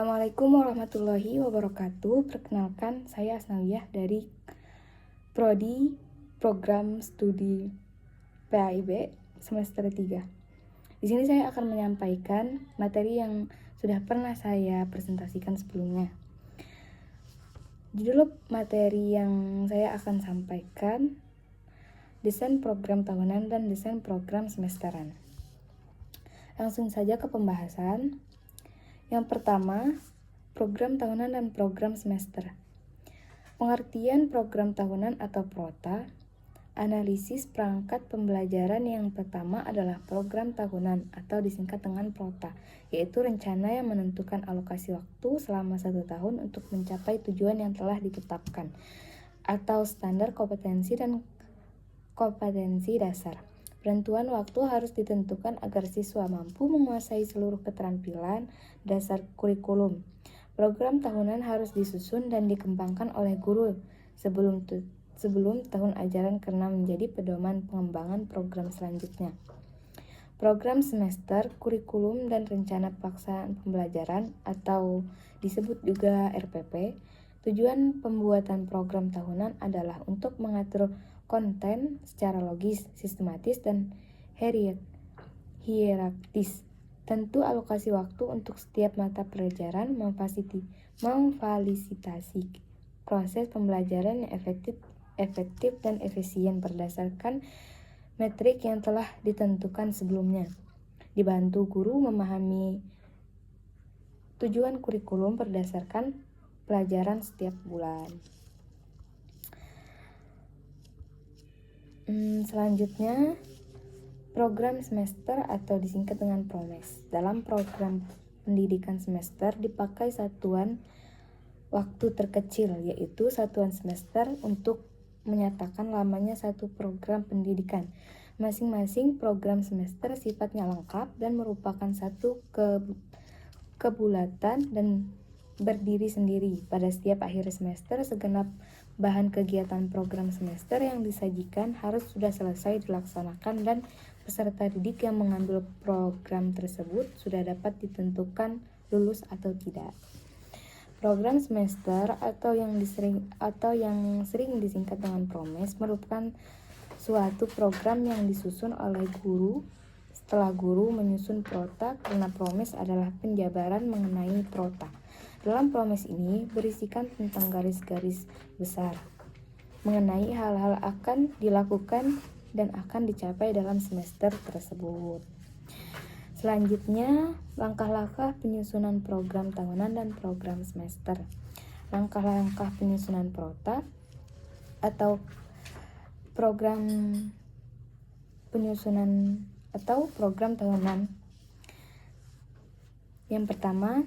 Assalamualaikum warahmatullahi wabarakatuh. Perkenalkan, saya Asnawiyah dari Prodi Program Studi PAIB semester 3. Di sini saya akan menyampaikan materi yang sudah pernah saya presentasikan sebelumnya. Judul materi yang saya akan sampaikan, desain program tahunan dan desain program semesteran. Langsung saja ke pembahasan. Yang pertama, program tahunan dan program semester. Pengertian program tahunan atau PROTA. Analisis perangkat pembelajaran yang pertama adalah program tahunan atau disingkat dengan PROTA, yaitu rencana yang menentukan alokasi waktu selama 1 tahun untuk mencapai tujuan yang telah ditetapkan, atau standar kompetensi dan kompetensi dasar. Penentuan waktu harus ditentukan agar siswa mampu menguasai seluruh keterampilan dasar kurikulum. Program tahunan harus disusun dan dikembangkan oleh guru sebelum tahun ajaran karena menjadi pedoman pengembangan program selanjutnya. Program semester, kurikulum dan rencana pelaksanaan pembelajaran atau disebut juga RPP. Tujuan pembuatan program tahunan adalah untuk mengatur konten secara logis, sistematis, dan hierarkis. Tentu alokasi waktu untuk setiap mata pelajaran memfasilitasi proses pembelajaran yang efektif dan efisien berdasarkan metrik yang telah ditentukan sebelumnya. Dibantu guru memahami tujuan kurikulum berdasarkan pelajaran setiap bulan. Selanjutnya, program semester atau disingkat dengan PROMES. Dalam program pendidikan semester dipakai satuan waktu terkecil, yaitu satuan semester untuk menyatakan lamanya satu program pendidikan. Masing-masing program semester sifatnya lengkap dan merupakan satu kebulatan dan berdiri sendiri. Pada setiap akhir semester, segenap bahan kegiatan program semester yang disajikan harus sudah selesai dilaksanakan dan peserta didik yang mengambil program tersebut sudah dapat ditentukan lulus atau tidak. Program semester atau yang sering disingkat dengan PROMES merupakan suatu program yang disusun oleh guru setelah guru menyusun PROTA, karena PROMES adalah penjabaran mengenai PROTA. Dalam PROMES ini berisikan tentang garis-garis besar mengenai hal-hal akan dilakukan dan akan dicapai dalam semester tersebut. Selanjutnya, langkah-langkah penyusunan program tahunan dan program semester. Langkah-langkah penyusunan PROTA atau program penyusunan atau program tahunan. Yang pertama,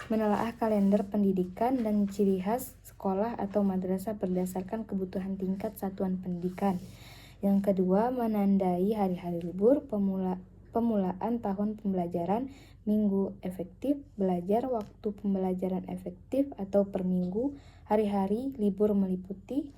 menelaah kalender pendidikan dan ciri khas sekolah atau madrasah berdasarkan kebutuhan tingkat satuan pendidikan. Yang kedua, menandai hari-hari libur, pemulaan tahun pembelajaran, minggu efektif belajar, waktu pembelajaran efektif atau per minggu, hari-hari libur meliputi.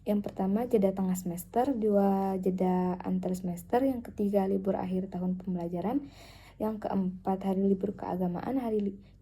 Yang pertama, jeda tengah semester, 2 jeda antar semester, yang ketiga, libur akhir tahun pembelajaran, yang keempat, hari libur keagamaan,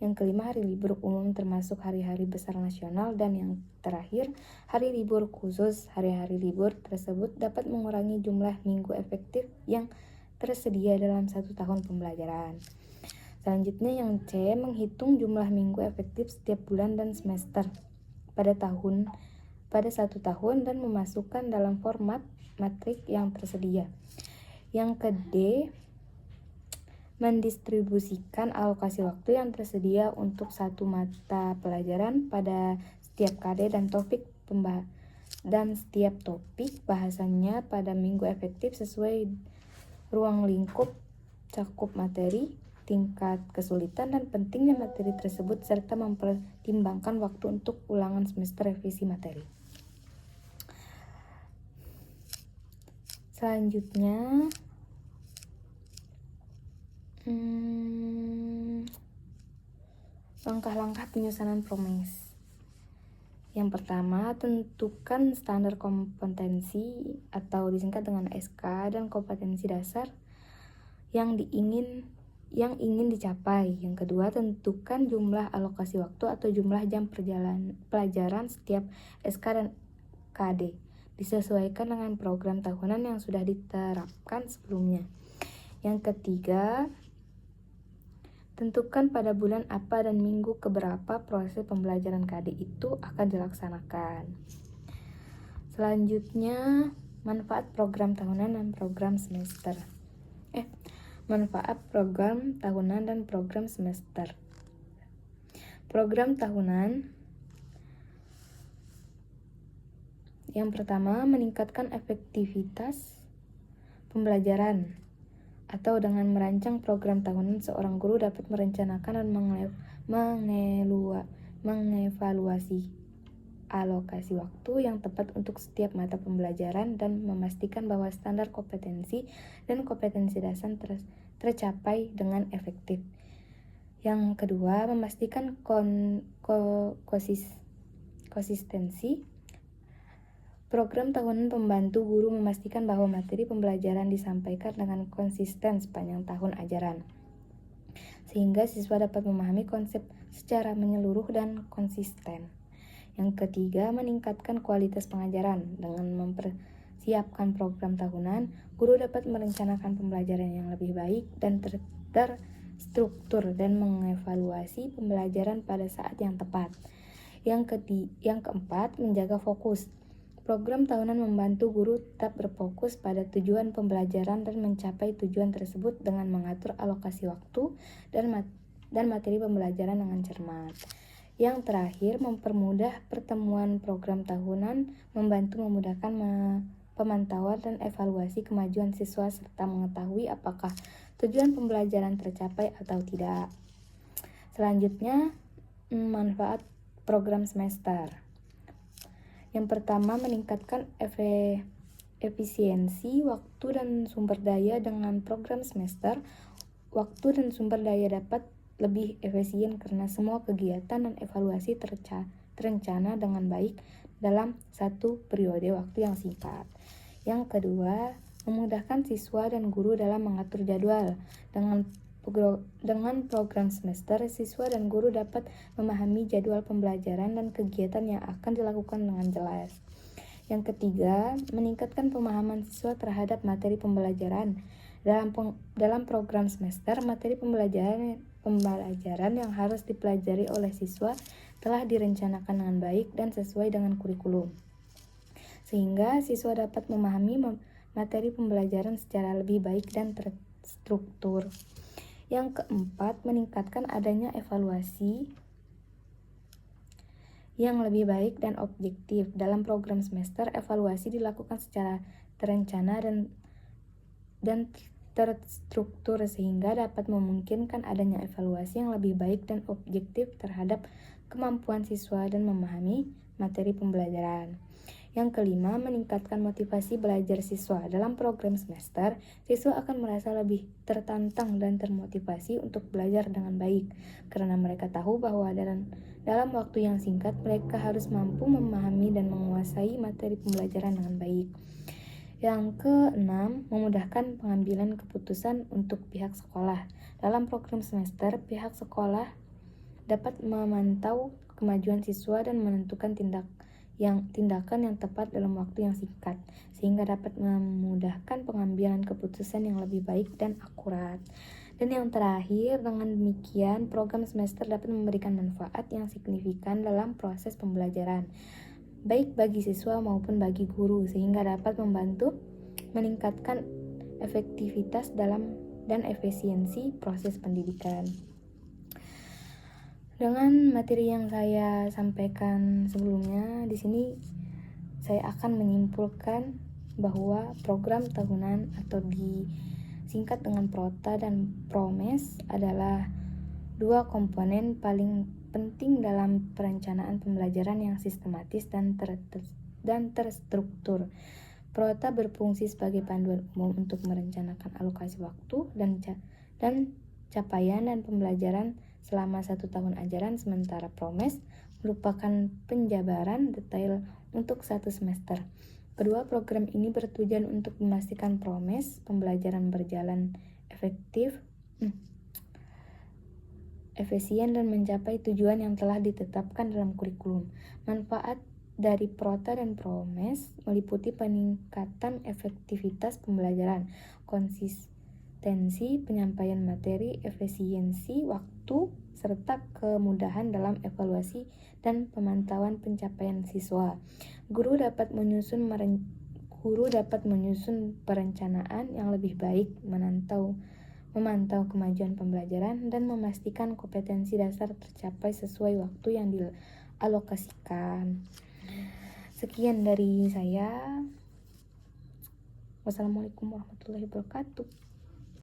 yang kelima, hari libur umum termasuk hari-hari besar nasional, dan yang terakhir, hari libur khusus. Hari-hari libur tersebut dapat mengurangi jumlah minggu efektif yang tersedia dalam 1 tahun pembelajaran. Selanjutnya yang C, menghitung jumlah minggu efektif setiap bulan dan semester pada 1 tahun dan memasukkan dalam format matrik yang tersedia. Yang ke D, mendistribusikan alokasi waktu yang tersedia untuk satu mata pelajaran pada setiap KD dan setiap topik bahasannya pada minggu efektif sesuai ruang lingkup cakup materi, tingkat kesulitan dan pentingnya materi tersebut, serta mempertimbangkan waktu untuk ulangan semester revisi materi. Selanjutnya, langkah-langkah penyusunan PROMES. Yang pertama, tentukan standar kompetensi atau disingkat dengan SK dan kompetensi dasar yang diingin yang ingin dicapai. Yang kedua, tentukan jumlah alokasi waktu atau jumlah jam pelajaran setiap SK dan KD, disesuaikan dengan program tahunan yang sudah diterapkan sebelumnya. Yang ketiga, tentukan pada bulan apa dan minggu keberapa proses pembelajaran KD itu akan dilaksanakan. Selanjutnya, manfaat program tahunan dan program semester. Manfaat program tahunan dan program semester. Program tahunan yang pertama, meningkatkan efektivitas pembelajaran. Atau dengan merancang program tahunan, seorang guru dapat merencanakan dan mengevaluasi alokasi waktu yang tepat untuk setiap mata pembelajaran dan memastikan bahwa standar kompetensi dan kompetensi dasar tercapai dengan efektif. Yang kedua, memastikan konsistensi. Program tahunan membantu guru memastikan bahwa materi pembelajaran disampaikan dengan konsisten sepanjang tahun ajaran, sehingga siswa dapat memahami konsep secara menyeluruh dan konsisten. Yang ketiga, meningkatkan kualitas pengajaran. Dengan mempersiapkan program tahunan, guru dapat merencanakan pembelajaran yang lebih baik dan terstruktur dan mengevaluasi pembelajaran pada saat yang tepat. Yang keempat, menjaga fokus. Program tahunan membantu guru tetap berfokus pada tujuan pembelajaran dan mencapai tujuan tersebut dengan mengatur alokasi waktu dan materi pembelajaran dengan cermat. Yang terakhir, mempermudah pertemuan program tahunan, memudahkan pemantauan dan evaluasi kemajuan siswa serta mengetahui apakah tujuan pembelajaran tercapai atau tidak. Selanjutnya, manfaat program semester. Yang pertama, meningkatkan efisiensi waktu dan sumber daya. Dengan program semester, waktu dan sumber daya dapat lebih efisien karena semua kegiatan dan evaluasi terencana dengan baik dalam satu periode waktu yang singkat. Yang kedua, memudahkan siswa dan guru dalam mengatur jadwal. Dengan program semester, siswa dan guru dapat memahami jadwal pembelajaran dan kegiatan yang akan dilakukan dengan jelas. Yang ketiga, meningkatkan pemahaman siswa terhadap materi pembelajaran. Dalam program semester, materi pembelajaran yang harus dipelajari oleh siswa telah direncanakan dengan baik dan sesuai dengan kurikulum, sehingga siswa dapat memahami materi pembelajaran secara lebih baik dan terstruktur. Yang keempat, meningkatkan adanya evaluasi yang lebih baik dan objektif. Dalam program semester, evaluasi dilakukan secara terencana dan terstruktur sehingga dapat memungkinkan adanya evaluasi yang lebih baik dan objektif terhadap kemampuan siswa dan memahami materi pembelajaran. Yang kelima, meningkatkan motivasi belajar siswa. Dalam program semester, siswa akan merasa lebih tertantang dan termotivasi untuk belajar dengan baik karena mereka tahu bahwa dalam waktu yang singkat mereka harus mampu memahami dan menguasai materi pembelajaran dengan baik. Yang keenam, memudahkan pengambilan keputusan untuk pihak sekolah. Dalam program semester, pihak sekolah dapat memantau kemajuan siswa dan menentukan tindakan yang tepat dalam waktu yang singkat, sehingga dapat memudahkan pengambilan keputusan yang lebih baik dan akurat. Dan yang terakhir, dengan demikian, program semester dapat memberikan manfaat yang signifikan dalam proses pembelajaran, baik bagi siswa maupun bagi guru, sehingga dapat membantu meningkatkan efektivitas dan efisiensi proses pendidikan. Dengan materi yang saya sampaikan sebelumnya, di sini saya akan menyimpulkan bahwa program tahunan atau disingkat dengan Prota dan Promes adalah dua komponen paling penting dalam perencanaan pembelajaran yang sistematis dan terstruktur. Prota berfungsi sebagai panduan umum untuk merencanakan alokasi waktu dan capaian dan pembelajaran selama 1 tahun ajaran, sementara Promes merupakan penjabaran detail untuk 1 semester. Kedua program ini bertujuan untuk memastikan Promes pembelajaran berjalan efektif efisien, dan mencapai tujuan yang telah ditetapkan dalam kurikulum. Manfaat dari Prota dan Promes meliputi peningkatan efektivitas pembelajaran, konsistensi penyampaian materi, efisiensi waktu, serta kemudahan dalam evaluasi dan pemantauan pencapaian siswa. Guru dapat menyusun perencanaan yang lebih baik, memantau kemajuan pembelajaran, dan memastikan kompetensi dasar tercapai sesuai waktu yang dialokasikan. Sekian dari saya. Wassalamualaikum warahmatullahi wabarakatuh.